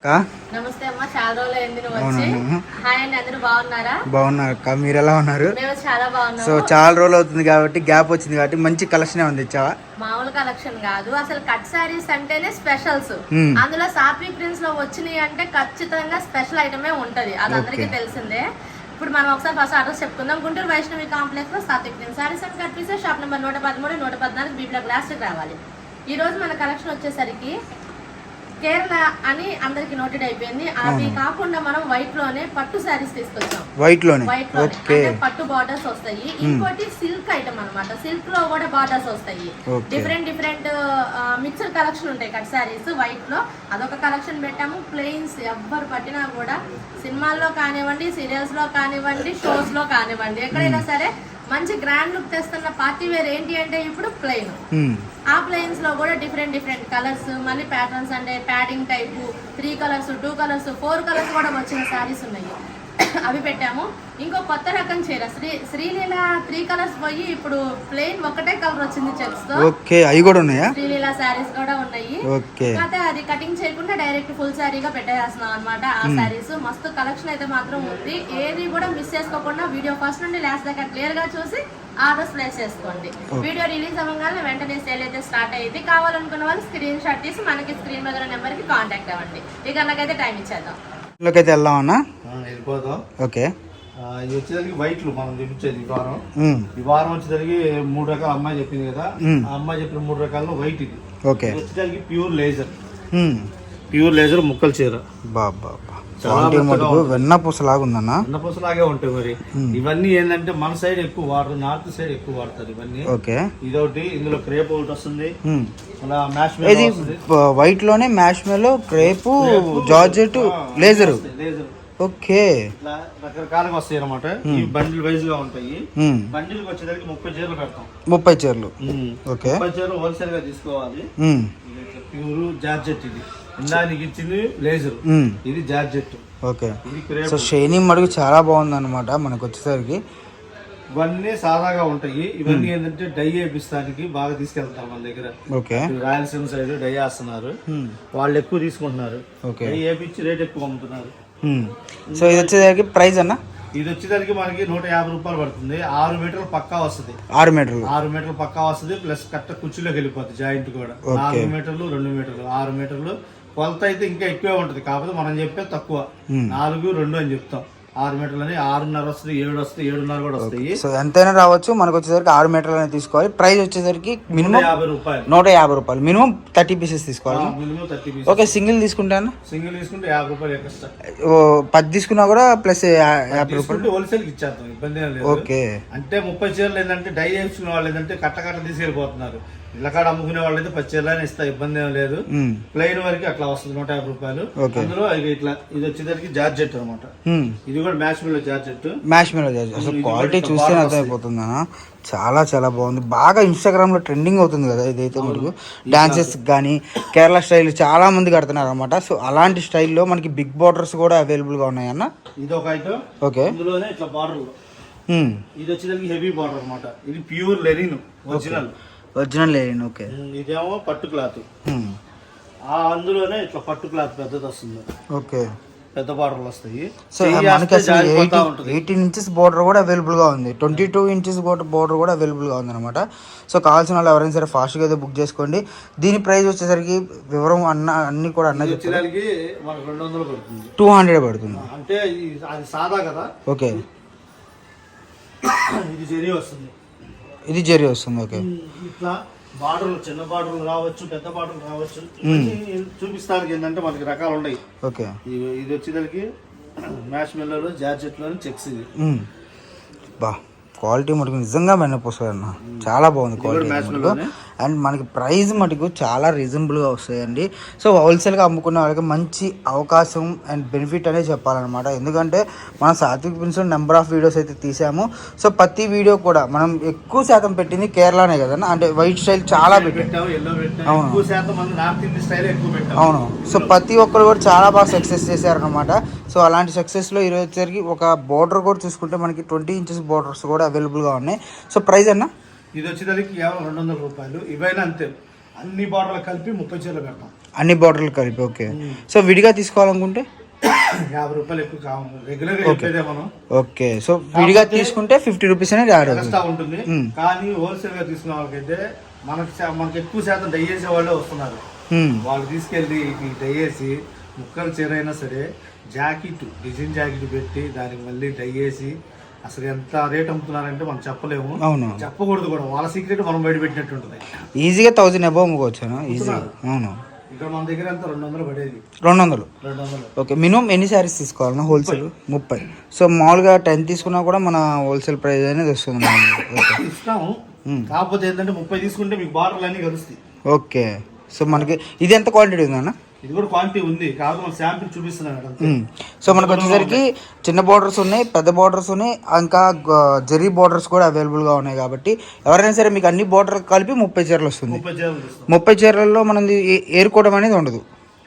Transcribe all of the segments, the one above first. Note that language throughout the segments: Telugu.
నమస్తే అమ్మ, చాలా రోజులు అయింది నువ్వు వచ్చి. హాయ్ అండి, అందరూ బాగున్నారా? బాగున్నారు అక్క, మీరు ఎలా ఉన్నారు? మేము చాలా బాగున్నాము. సో చాలా రోజులు అవుతుంది కాబట్టి, గ్యాప్ వచ్చింది కాబట్టి మంచి కలెక్షన్ ఉంది. ఇచ్చావా? మామూలు కలెక్షన్ కాదు, అసలు కట్ సారీస్ అంటేనే స్పెషల్స్. అందులో సాత్విక్ ప్రింట్స్ లో వచ్చినాయి అంటే ఖచ్చితంగా స్పెషల్ ఐటమే ఉంటది, అది అందరికీ తెలిసిందే. ఇప్పుడు మనం ఒకసారి ఫస్ట్ అడ్రస్ చెప్పుకుందాం. గుంటూరు వైష్ణవి కాంప్లెక్స్ లో Satvik prints sarees and cut pieces, shop number 113, 114 బీబీలో గ్లాస్ రావాలి. ఈ రోజు మన కలెక్షన్ వచ్చేసరికి కేరళ అని అందరికి నోటెడ్ అయిపోయింది. అవి కాకుండా మనం వైట్ లోనే పట్టు శారీస్ తీసుకొచ్చాం. వైట్ లోనే అంటే పట్టు బార్డర్స్ వస్తాయి. ఇంకోటి సిల్క్ ఐటమ్ అన్నమాట, సిల్క్ లో కూడా బార్డర్స్ వస్తాయి. డిఫరెంట్ మిక్స్డ్ కలెక్షన్ ఉంటాయి కట్ శారీస్ వైట్ లో. అదొక కలెక్షన్ పెట్టాము. ప్లెయిన్స్ ఎవ్వరు పట్టినా కూడా సినిమాల్లో కానివ్వండి, సీరియల్స్ లో కానివ్వండి, షోస్ లో కానివ్వండి, ఎక్కడైనా సరే మంచి గ్రాండ్ లుక్ తెస్తున్న పార్టీ వేర్ ఏంటి అంటే ఇప్పుడు ప్లెయిన్. ఆ ప్లెయిన్స్ లో కూడా డిఫరెంట్ కలర్స్, మళ్ళీ ప్యాటర్న్స్ అంటే padding type 3 colours, 2 colours, 4 colours కూడా వచ్చిన శారీస్ ఉన్నాయి, అవి పెట్టాము. ఇంకో కొత్త రకం చీర శ్రీలీల 3 కలర్స్ పోయి ఇప్పుడు ప్లెయిన్ ఒకటే కలర్ వచ్చింది చెక్స్ తో. ఓకే, అవి కూడా ఉన్నాయా? శ్రీలీల శారీస్ కూడా ఉన్నాయి. కాకపోతే అది కటింగ్ చేయకుండా డైరెక్ట్ ఫుల్ శారీగా పెట్టేస్తున్నాం అనమాట. ఆ శారీస్ మస్తు కలెక్షన్ అయితే మాత్రం ఉంది. ఏది కూడా మిస్ చేసుకోకుండా వీడియో ఫస్ట్ నుండి లాస్ట్ దాకా క్లియర్ గా చూసి ఆర్డర్స్ ప్లేస్ చేసుకోండి. వీడియో రిలీజ్ అవ్వగానే వెంటనే సేల్ అయితే స్టార్ట్ అయ్యింది. కావాలనుకున్న వాళ్ళు స్క్రీన్ షాట్ తీసి మనకి స్క్రీన్ మీద నెంబర్ కి కాంటాక్ట్ అవ్వండి. ఇక నాకైతే టైం ఇచ్చేద్దాం. వెళ్దామన్నా? వెళ్ళిపోదాం. ఓకే, ఇది వచ్చేసరికి వైట్లు మనం చూపించేది ఈ వారం వచ్చేసరికి 3 రకాల అమ్మాయి చెప్పింది కదా, ఆ అమ్మాయి చెప్పిన 3 రకాల్లో వైట్. ఇది వచ్చేసరికి ప్యూర్ లేజర్ ముక్కల చీర. వెన్నపూసలాగా ఉందన్న. వెన్నపూసలాగే ఉంటాయి. మరి ఇవన్నీ ఏంటంటే మన సైడ్ ఎక్కువ వాడరు, నార్త్ సైడ్ ఎక్కువ వాడతారు ఇవన్నీ. ఇదొకటి, ఇందులో క్రేప్ ఒకటి వస్తుంది. వైట్ లోనే marshmallow, crepe, georgette, laser. Okay, రకరకాలుగా వస్తాయి అనమాట. ఈ బండిల్ వైజ్ గా ఉంటాయి. బండిల్ వచ్చేసరికి 30 చీరలు పెడతాం. 30 చీరలు. ఓకే, 30 చీరలు హోల్సేల్ గా తీసుకోవాలి. Pure georgette. ఇది ఇందానికి ఇచ్చింది లేజర్, ఇది జార్జెట్. ఓకే, సో షైనింగ్ మడుగు చాలా బాగుంది అనమాట. మనకు వచ్చేసరికి ఇవన్నీ సాదాగా ఉంటాయి. ఇవన్నీ ఏంటంటే డై వేపిస్తానికి బాగా తీసుకెళ్తారు మన దగ్గర. రాయలసీమ సైడ్ డై వేస్తున్నారు, వాళ్ళు ఎక్కువ తీసుకుంటున్నారు. డై వేపించి రేట్ ఎక్కువ అమ్ముతున్నారు. సో ఇది వచ్చేసరికి ప్రైస్ అన్న? ఇది వచ్చేసరికి మనకి 150 రూపాయలు పడుతుంది. 6 మీటర్లు పక్కా వస్తుంది. 6 మీటర్లు పక్కా వస్తుంది. ప్లస్ కట్ట కుర్చీలోకి వెళ్ళిపోతుంది. జాయింట్ కూడా 4 మీటర్లు, 2 మీటర్లు, 6 మీటర్లు. కొలత అయితే ఇంకా ఎక్కువే ఉంటది. కాకపోతే మనం చెప్పేది తక్కువ, 4, 2 అని చెప్తాం. 6 మీటర్లు అని 6.5 వస్తుంది, 7 వస్తుంది, 7.5 కూడా వస్తాయి. సో ఎంతైనా రావచ్చు. మనకు వచ్చేసరికి 6 మీటర్లు అనేది తీసుకోవాలి. ప్రైస్ వచ్చేసరికి మినిమం 150 రూపాయలు. మినిమం 30 పీసెస్ తీసుకోవాలి. ఓకే, సింగిల్ తీసుకుంటాను. సింగిల్ తీసుకుంటే 50 రూపాయలు ఎక్స్ట్రా. 10 తీసుకున్నా కూడా ప్లస్ 50 రూపాయలు హోల్సేల్ కి ఇచ్చేస్తాం, ఇబ్బంది ఏం లేదు. ఓకే, అంటే 30 చీరలు ఏంటంటే డై వేసుకునే వాళ్ళు ఏంటంటే కట్ట తీసుకెళ్ళిపోతున్నారు. ఇళ్ళకాడ అమ్ముకునే వాళ్ళు అయితే 10 చీరలు ఇస్తా, ఇబ్బంది ఏం లేదు. ప్లెయిన్ వరకు అట్లా వస్తుంది 150 రూపాయలు. అందులో ఇట్లా ఇది వచ్చేసరికి జార్జెట్ అనమాట. ఇది కూడా మ్యాష్ మెలో జార్జెట్. అసలు క్వాలిటీ చూస్తే అర్థమైపోతుంది అన్న. చాలా చాలా బాగుంది. బాగా ఇన్స్టాగ్రామ్ లో ట్రెండింగ్ అవుతుంది కదా ఇదైతే. మనకు డాన్సెస్ కానీ కేరళ స్టైల్ చాలా మంది కడుతున్నారు అనమాట. సో అలాంటి స్టైల్లో మనకి బిగ్ బార్డర్స్ కూడా అవైలబుల్ గా ఉన్నాయి అన్న. ఇది ఒక ఐటమ్. ఓకే, ఇందులోనే ఇట్లా బార్డర్. ఇది వచ్చేసరికి హెవీ బార్డర్ అనమాట. ఇది pure linen original Lenin. Okay, ఇదేమో పట్టు క్లాత్. అందులోనే ఇట్లా పట్టు క్లాత్ పెద్దది వస్తుంది. ఓకే, పెద్ద బార్డర్లు వస్తాయి. సో మనకి అసలు 18 ఇంచెస్ బోర్డర్ కూడా అవైలబుల్ గా ఉంది. 22 ఇంచెస్ బోర్డర్ కూడా అవైలబుల్ గా ఉంది అనమాట. సో కావాల్సిన వాళ్ళు ఎవరైనా సరే ఫాస్ట్ గా అయితే బుక్ చేసుకోండి. దీని ప్రైస్ వచ్చేసరికి వివరం అన్ని కూడా అన్న 200 పడుతుంది. అంటే అది సాదా కదా. ఓకే, ఇది జరీ వస్తుంది. ఇది జరీ వస్తుంది. ఓకే, ఇట్లా బార్డర్లు చిన్న బార్డర్లు రావచ్చు, పెద్ద బార్డర్లు రావచ్చు. చూపిస్తానికి ఏంటంటే మనకి రకాలు ఉన్నాయి. ఓకే, ఇది వచ్చేసరికి మ్యాష్ మెల్లో జార్జెట్ లోని చెక్స్. ఇది బా క్వాలిటీ మటుకు నిజంగా వెన్నపూసలు అన్న. చాలా బాగుంది క్వాలిటీ మటుకు. అండ్ మనకి ప్రైస్ మటుకు చాలా రీజనబుల్గా వస్తాయండి. సో హోల్సేల్గా అమ్ముకునే వాళ్ళకి మంచి అవకాశం అండ్ బెనిఫిట్ అనేది చెప్పాలన్నమాట. ఎందుకంటే మనం Satvik prints number of videos అయితే తీసాము. సో ప్రతి వీడియో కూడా మనం ఎక్కువ శాతం పెట్టింది కేరళనే కదన్న. అంటే వైట్ స్టైల్ చాలా పెట్టాము. అవును. సో ప్రతి ఒక్కరు కూడా చాలా బాగా సక్సెస్ చేశారనమాట. సో అలాంటి సక్సెస్లో ఈరోజు వచ్చేసరికి ఒక బోర్డర్ కూడా చూసుకుంటే మనకి 20 ఇంచెస్ బోర్డర్స్ కూడా అవైలబుల్గా ఉన్నాయి. సో ప్రైస్ అన్న? ఇది వచ్చేసరికి కేవలం 200 రూపాయలు. ఇవైనా అంతే, అన్ని బార్డర్లు కలిపి 30 చీరలు పెడతాం. అన్ని బార్డర్లు కలిపి. ఓకే. సో విడిగా తీసుకోవాలనుకుంటే 50 రూపాయలు ఎక్కువ కావాలి, రెగ్యులర్ గా చెప్పేదే మనం. ఓకే. సో విడిగా తీసుకుంటే 50 రూపీస్ అనేది యాడ్ అవుతుంది. ఎక్స్ట్రా ఉంటుంది. కానీ హోల్సేల్ గా తీసుకున్న వాళ్ళకైతే మనకి ఎక్కువ శాతం డై చేసే వాళ్ళే వస్తున్నారు. వాళ్ళు తీసుకెళ్ళి డై చేసి ముక్కలు చీర అయినా సరే జాకెట్ డిజైన్ జాకెట్ పెట్టి దానికి మళ్ళీ డై చేసి అసలు ఎంత రేట్ అమ్ముతున్నారంటే మనం చెప్పలేము. అవును, చెప్పకూడదు కూడా. వాళ్ళ సీక్రెట్ మనం బయట పెట్టినట్టు ఉంటుంది. ఈజీగా 1000 అబౌవ్ అమ్ముకోవచ్చు ఈజీగా. అవును. ఇక్కడ మన దగ్గర అంతా 200 పడేది. 200. ఓకే. మినిమం ఎన్ని శారీస్ తీసుకోవాలన్నా? హోల్సేల్ 30. సో మామూలుగా 10 తీసుకున్నా కూడా మన హోల్సేల్ ప్రైస్ అనేది వస్తుంది. ఇస్తాము, కాకపోతే ఏంటంటే 30 తీసుకుంటే మీకు బార్డర్లు అన్ని కలుస్తాయి. ఓకే. సో మనకి ఇది ఎంత క్వాంటిటీ ఉందన్న? ఇది కూడా క్వాంటిటీ ఉంది, కాకపోతే మనం శాంపిల్ చూపిస్తున్నాం. సో మనకు వచ్చేసరికి చిన్న బార్డర్స్ ఉన్నాయి, పెద్ద బార్డర్స్ ఉన్నాయి, ఇంకా జరీ బార్డర్స్ కూడా అవైలబుల్గా ఉన్నాయి. కాబట్టి ఎవరైనా సరే మీకు అన్ని బార్డర్ కలిపి 30 చీరలు వస్తుంది. 30 చీరలలో మనం ఏరుకోవడం అనేది ఉండదు,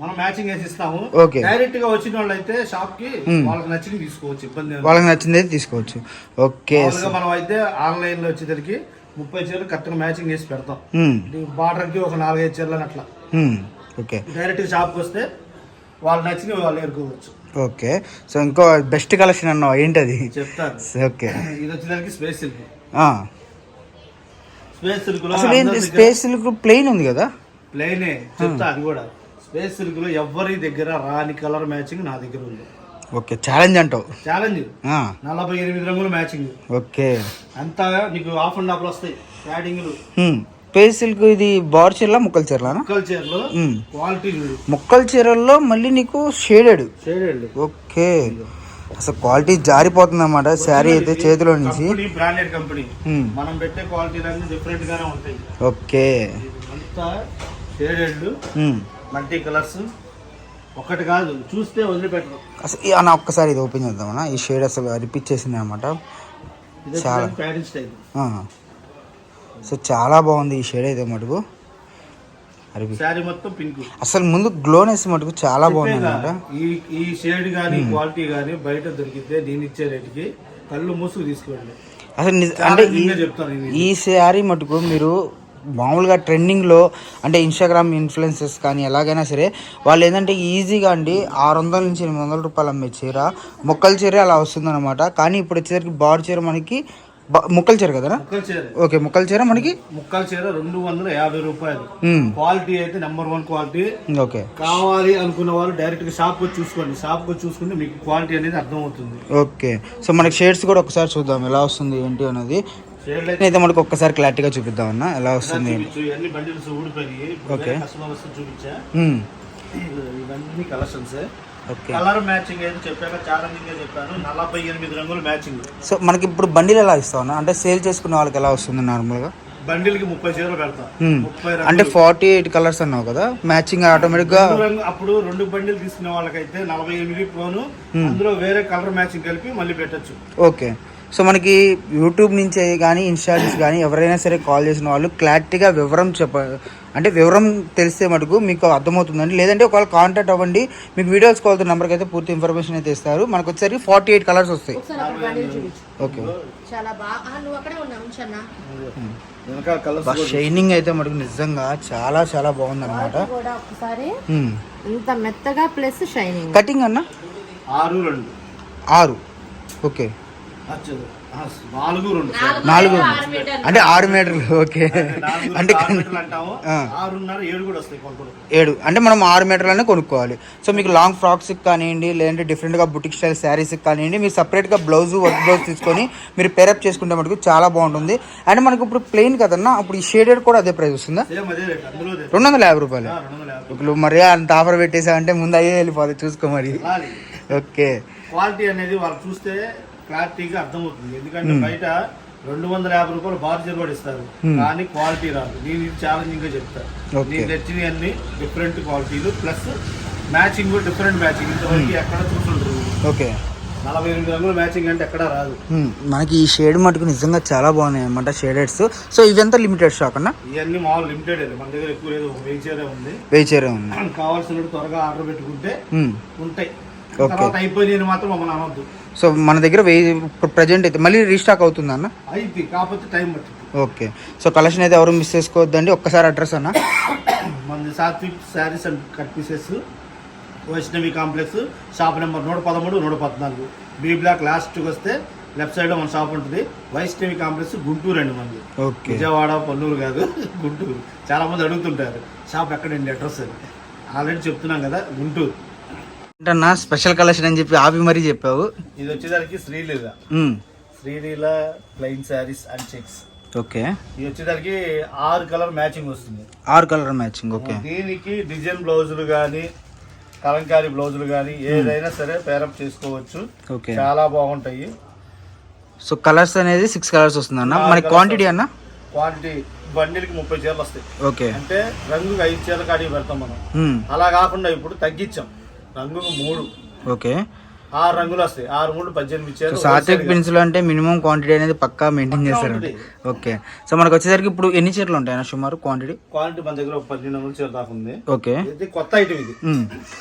మనం మ్యాచింగ్ వేసి ఇస్తాము. ఓకే. డైరెక్ట్ గా వచ్చిన వాళ్ళు అయితే షాప్ కి వాళ్ళకి నచ్చింది తీసుకోవచ్చు, ఇబ్బంది వాళ్ళకి నచ్చింది తీసుకోవచ్చు. ఓకే. మనం అయితే ఆన్లైన్ లో వచ్చేసరికి 30 చీరలు కరెక్ట్ గా మ్యాచింగ్ చేసి పెడతాం. బార్డర్ కి ఒక 4-5 చీరలు అట్లా. ఓకే. డైరెక్ట్ గా షాప్ కి వస్తే వాళ్ళు నచ్చిన వాళ్ళు ఏరుకోవచ్చు. ఓకే. సో ఇంకో బెస్ట్ కలెక్షన్ అన్నావు, ఏంటది చెప్తాను. ఓకే. ఇది వచ్చేసరికి space silk. Space silk plain ఉంది కదా? ప్లెయినే చెప్తా. అది కూడా స్పేస్ సిల్క్ లో ఎవరి దగ్గర రాని కలర్ మ్యాచింగ్ నా దగ్గర ఉంది. ఓకే. ఛాలెంజ్ అంటావు? ఛాలెంజ్. 48 రంగులు మ్యాచింగ్. ఓకే. అంతా నీకు హాఫ్ అండ్ హాఫ్ వస్తాయి ప్యాడింగ్లు. స్పేస్ సిల్క్ ఇది బార్ చీరలా ముక్కల చీరలా? ముక్కల చీరలో క్వాలిటీ చూడు. ముక్కల చీరల్లో మళ్ళీ నీకు షేడెడ్. ఓకే. అసలు క్వాలిటీ జారిపోతుంది అన్నమాట శారీ అయితే చేతిలో నుంచి. బ్రాండెడ్ కంపెనీ, మనం పెట్టే క్వాలిటీలన్నీ డిఫరెంట్ గానే ఉంటాయి. ఓకే. అంతా షేడెడ్ మల్టీ కలర్స్, ఒకటి కాదు చూస్తే వదిలిపెట్టరు. అసలు అన్న ఒక్కసారి ఇది ఓపెన్ చేద్దామన్నా. ఈ షేడ్ అసలు రిపీట్ చేసింది అనమాట. చాలా ప్యారెంట్ స్టైల్. సో చాలా బాగుంది ఈ షేడ్ అయితే మటుకు. శారీ మొత్తం పింక్. అసలు ముందు గ్లోనెస్ మటుకు చాలా బాగుంది అనమాట. ఈ షేడ్ గానీ క్వాలిటీ గానీ బయట దొరికితే నేను ఇచ్చే రేటుకి కళ్ళు మూసుకు తీసుకోండి. అసలు అంటే ఈ శారీ మటుకు మీరు మామూలుగా ట్రెండింగ్లో అంటే ఇన్స్టాగ్రామ్ ఇన్ఫ్లుయెన్సర్స్ కానీ ఎలాగైనా సరే వాళ్ళు ఏంటంటే ఈజీగా అండి 600 నుంచి 800 రూపాయలు అమ్మే చీర ముక్కల చీర అలా వస్తుందన్నమాట. కానీ ఇప్పుడు వచ్చేసరికి బార్ చీర మనకి ముక్కల చీర కదా? ఓకే. ముక్కల చీర మనకి 250 రూపాయలు. క్వాలిటీ అయితే నెంబర్ 1 క్వాలిటీ. ఓకే. కావాలి అనుకున్న వాళ్ళు డైరెక్ట్ గా షాప్ వచ్చి చూసుకోండి. షాప్ వచ్చి చూసుకుంటే మీకు క్వాలిటీ అనేది అర్థమవుతుంది. ఓకే. సో మనకి షేడ్స్ కూడా ఒకసారి చూద్దాం ఎలా వస్తుంది ఏంటి అనేది. అయితే మనకు ఒక్కసారి క్లారిటీగా చూపిద్దాం అన్న ఎలా వస్తుంది. ఓకే. ఇవన్నీ కలెక్షన్స్. కలర్ మ్యాచింగ్ అయితే చెప్పాక ఛాలెంజింగ్ చెప్పాను. 48 రంగులు మ్యాచింగ్. సో మనకి ఇప్పుడు బండిల్ ఎలా ఇస్తాం అంటే సేల్ చేసుకునే వాళ్ళకి ఎలా వస్తుంది నార్మల్ గా? బండిల్ కి 30 చీరలు పెడతాం. అంటే 48 కలర్స్ అన్నావు కదా, మ్యాచింగ్ ఆటోమేటిక్ గా. అప్పుడు 2 బండిల్ తీసుకునే వాళ్ళకైతే 48 పోను, అందులో వేరే కలర్ మ్యాచింగ్ కలిపి మళ్ళీ పెట్టచ్చు. ఓకే. సో మనకి యూట్యూబ్ నుంచి కానీ ఇన్స్టా నుంచి కానీ ఎవరైనా సరే కాల్ చేసిన వాళ్ళు క్లారిటీగా వివరం అంటే వివరం తెలిస్తే మటుకు మీకు అర్థమవుతుందండి. లేదంటే ఒకవేళ కాంటాక్ట్ అవ్వండి, మీకు వీడియోస్ కాల్ నెంబర్కి అయితే పూర్తి ఇన్ఫర్మేషన్ అయితే ఇస్తారు. మనకు వచ్చేసరికి 48 కలర్స్ వస్తాయి. ఓకే. షైనింగ్ అయితే మటుకు నిజంగా చాలా చాలా బాగుంది అనమాట. ఇంత మెత్తగా ప్లస్ షైనింగ్. కటింగ్ అన్న 6. ఓకే. 4 అంటే 6 మీటర్లు. ఓకే. అంటే 7 అంటే మనం 6 మీటర్లనే కొనుక్కోవాలి. సో మీకు లాంగ్ ఫ్రాక్స్ కానివ్వండి, లేదంటే డిఫరెంట్గా బుటిక్ స్టైల్ శారీస్ కానివ్వండి, మీరు సపరేట్గా బ్లౌజ్ వర్క్ బ్లౌజ్ తీసుకొని మీరు పేరప్ చేసుకుంటే మటుకు చాలా బాగుంటుంది. అండ్ మనకు ఇప్పుడు ప్లెయిన్ కదన్నా, అప్పుడు ఈ షేడెడ్ కూడా అదే ప్రైస్ వస్తుందా? 250 రూపాయలు. ఇప్పుడు మరి అంత ఆఫర్ పెట్టేసామంటే ముందు అయ్యే వెళ్ళిపోతుంది, చూసుకో మరి. ఓకే. క్వాలిటీ అనేది వాళ్ళు చూస్తే క్లారిటీగా అర్థమవుతుంది. ఎందుకంటే బయట 250 రూపాయలు బార్ చీర కూడా ఇస్తారు, కానీ క్వాలిటీ రాదు. నేను ఇది ఛాలెంజింగ్ గా చెప్తాను. నేను తెచ్చినవి అన్ని డిఫరెంట్ క్వాలిటీలు ప్లస్ మ్యాచింగ్ కూడా డిఫరెంట్ మ్యాచింగ్. ఇంతవరకు ఎక్కడ చూసుకుంటారు. ఓకే. 48 రంగుల మ్యాచింగ్ అంటే ఎక్కడ రాదు. మనకి ఈ షేడ్ మటుకు నిజంగా చాలా బాగున్నాయి అనమాట షేడెడ్స్. సో ఇవంతా లిమిటెడ్ స్టాక్ అన్న? ఇవన్నీ మామూలు లిమిటెడ్. మన దగ్గర ఎక్కువ లేదు, 1000 చీరే ఉంది. 1000 చీరే ఉంది. కావాల్సిన త్వరగా ఆర్డర్ పెట్టుకుంటే ఉంటాయి. తర్వాత అయిపోయింది మాత్రం మమ్మల్ని అనవద్దు. సో మన దగ్గర ప్రజెంట్ అయితే మళ్ళీ రీస్టాక్ అవుతుంది అన్న? అయితే కాకపోతే టైం పట్టింది. ఓకే. సో కలెక్షన్ అయితే ఎవరు మిస్ చేసుకోవద్దండి. ఒక్కసారి అడ్రస్ అన్న. మన Satvik sarees and cut pieces, Vaishnavi complex, shop number 113, 114, B block లాస్ట్కి వస్తే లెఫ్ట్ సైడ్ లో మన షాప్ ఉంటుంది. వైష్ణవి కాంప్లెక్స్, గుంటూరు అండి మంది. విజయవాడ, పల్లూరు కాదు, గుంటూరు. చాలా మంది అడుగుతుంటారు షాప్ ఎక్కడండి అడ్రస్ అని. ఆల్రెడీ చెప్తున్నాం కదా, గుంటూరు. అంటే స్పెషల్ కలెక్షన్ అని చెప్పి ఆపి మరీ చెప్పావు. ఇది వచ్చేసరికి Sreeleela plain saris and checks. Okay. ఇది వచ్చేసరికి 6 కలర్ మ్యాచింగ్ వస్తుంది. 6 కలర్ మ్యాచింగ్. ఓకే. దీనికి డిజైన్ బ్లౌజులు కానీ కలంకారీ బ్లౌజులు కానీ ఏదైనా సరే పేరప్ చేసుకోవచ్చు. ఓకే. చాలా బాగుంటాయి. సో కలర్స్ అనేది 6 కలర్స్ వస్తుంది అన్న. మరి క్వాంటిటీ అన్న? క్వాంటిటీ బండిల్కి 30 చీరలు వస్తాయి. ఓకే. అంటే రంగుకి 5 చీరలు కాడికి పెడతాం మనం. అలా కాకుండా ఇప్పుడు తగ్గించాం, రంగుకు 3. ఓకే. 6 రంగులు వస్తాయి. 6 3 18 చీరలు. సాత్విక్ పెన్సిల్ అంటే మినిమం క్వాంటిటీ అనేది పక్కా మెయింటైన్ చేస్తారు. ఓకే. సో మనకు వచ్చేసరికి ఇప్పుడు ఎన్ని చీరలు ఉంటాయి అన్న సుమారు క్వాంటిటీ? క్వాంటిటీ మన దగ్గర 1200 చీరల దాకా ఉంది. ఓకే. ఇది కొత్త ఐటమ్. ఇది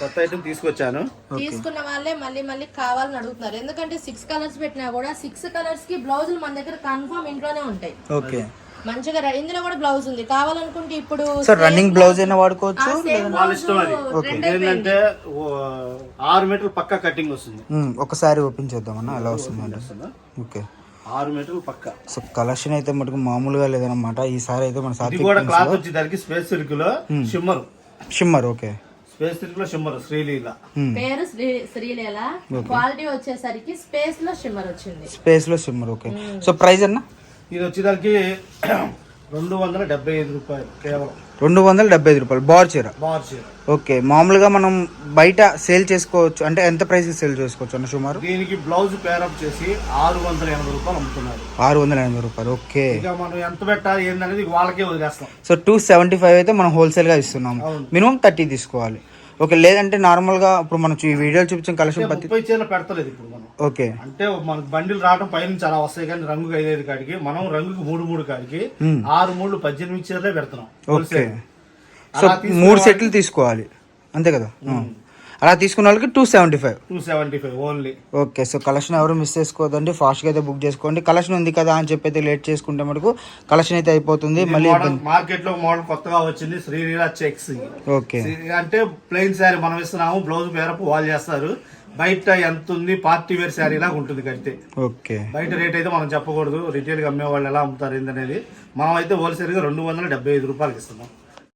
కొత్త ఐటమ్ తీసుకొచ్చాను. తీసుకున్న వాళ్ళే మళ్ళీ కావాలని అడుగుతున్నారు. ఎందుకంటే 6 కలర్స్ పెట్టినా కూడా 6 కలర్స్ కి బ్లౌజులు మన దగ్గర కన్ఫర్మ్ ఇంట్లోనే ఉంటాయి. ఓకే. మంచిగా ఇందులో కూడా బ్లౌజ్ ఉంది. కావాలనుకుంటే ఇప్పుడు రన్నింగ్ బ్లౌజ్ అయినా వాడుకోవచ్చు. వాళ్ళ ఇష్టం అది. ఏంటంటే 6 మీటర్లు పక్కా కటింగ్ వస్తుంది. ఒకసారి ఓపెన్ చేద్దామన్నా ఎలా వస్తుంది. ఓకే. 6 మీటర్లు పక్కా. సో కలెక్షన్ అయితే మటుకు మామూలుగా లేదన్నమాట. ఈసారి అయితే మన సాత్విక్ కూడా క్లాత్ వచ్చేసరికి స్పేస్ సిల్క్ లో షిమ్మర్. ఓకే. స్పేస్ సిల్క్ లో షిమ్మర్. శ్రీలీల పేరు శ్రీలీల. క్వాలిటీ వచ్చేసరికి స్పేస్ లో షిమ్మర్ వచ్చింది. స్పేస్ లో షిమ్మర్. ఓకే. సో ప్రైస్ అన్న? ఇది వచ్చేసరికి 275 రూపాయలు కేవలం. 275 రూపాయలు బార్ చీర. ఓకే. మామూలుగా మనం బయట సేల్ చేసుకోవచ్చు అంటే ఎంత ప్రైస్ సేల్ చేసుకోవచ్చు అన్న సుమారు? దీనికి బ్లౌజ్ పేరప్ చేసి 680 రూపాయలు అమ్ముతున్నారు. 680 రూపాయలు. ఓకే. ఇక మనం ఎంత పెట్టాలి ఏందనేది వాళ్ళకే వదిలేస్తాం. సో 275 అయితే మనం హోల్సేల్ గా ఇస్తున్నాం. మినిమం 30 తీసుకోవాలి. ఓకే. లేదంటే నార్మల్ గా ఇప్పుడు మనం ఈ వీడియోలు చూపించిన కలెక్షన్ 30 చీరలు పెడతలేదు ఇప్పుడు మనం. ఓకే. అంటే మనకు బండిలు రావడం పైన చాలా వస్తాయి కానీ రంగుకి 5 కాడికి మనం రంగుకి 3 కాడికి 6 3 18 చీరలే పెడుతున్నాం. ఓకే. సో 3 సెట్లు తీసుకోవాలి అంతే కదా? అలా తీసుకున్న వాళ్ళకి 275 ఓన్లీ. ఓకే. సో కలెక్షన్ ఎవరు మిస్ చేసుకోవద్దండి. ఫాస్ట్గా అయితే బుక్ చేసుకోండి. కలెక్షన్ ఉంది కదా అని చెప్పి అయితే లేట్ చేసుకుంటే మటుకు కలెక్షన్ అయితే అయిపోతుంది. మళ్ళీ మార్కెట్ లో మోడల్ కొత్తగా వచ్చింది శ్రీలీల చెక్స్. ఓకే. అంటే ప్లెయిన్ శారీ మనం ఇస్తున్నాము, బ్లౌజ్ పేరపు వాళ్ళు చేస్తారు. బయట ఎంత ఉంది, పార్టీ వేర్ శారీ లాగా ఉంటుంది కడితే. ఓకే. బయట రేట్ అయితే మనం చెప్పకూడదు, రిటైల్ గా అమ్మే వాళ్ళు ఎలా అమ్ముతారు ఏందనేది. మనం అయితే హోల్సేల్ గా 275 రూపాయలకి ఇస్తున్నాం.